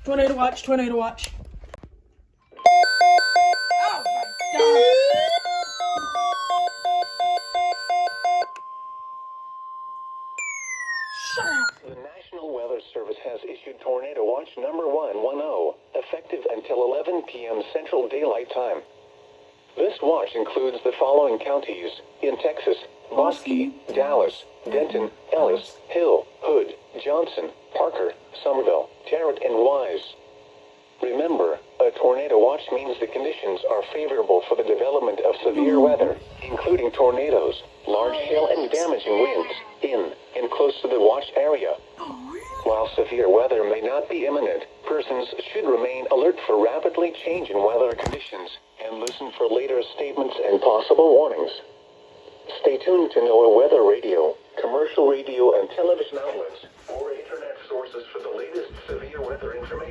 Tornado watch, tornado watch. Oh my God. Shut up. The National Weather Service has issued Tornado Watch number 110, effective until 11 p.m. Central Daylight Time. This watch includes the following counties in Texas: Bosque, Dallas, Denton, Ellis, Hill, Hood, Johnson, Parker, Somerville, Tarrant, and Wise. Remember, a tornado watch means the conditions are favorable for the development of severe weather, including tornadoes, large hail, and damaging winds in and close to the watch area. While severe weather may not be imminent, persons should remain alert for rapidly changing weather conditions and listen for later statements and possible warnings. Stay tuned to NOAA Weather Radio, commercial radio and television outlets, or internet sources for the latest severe weather information.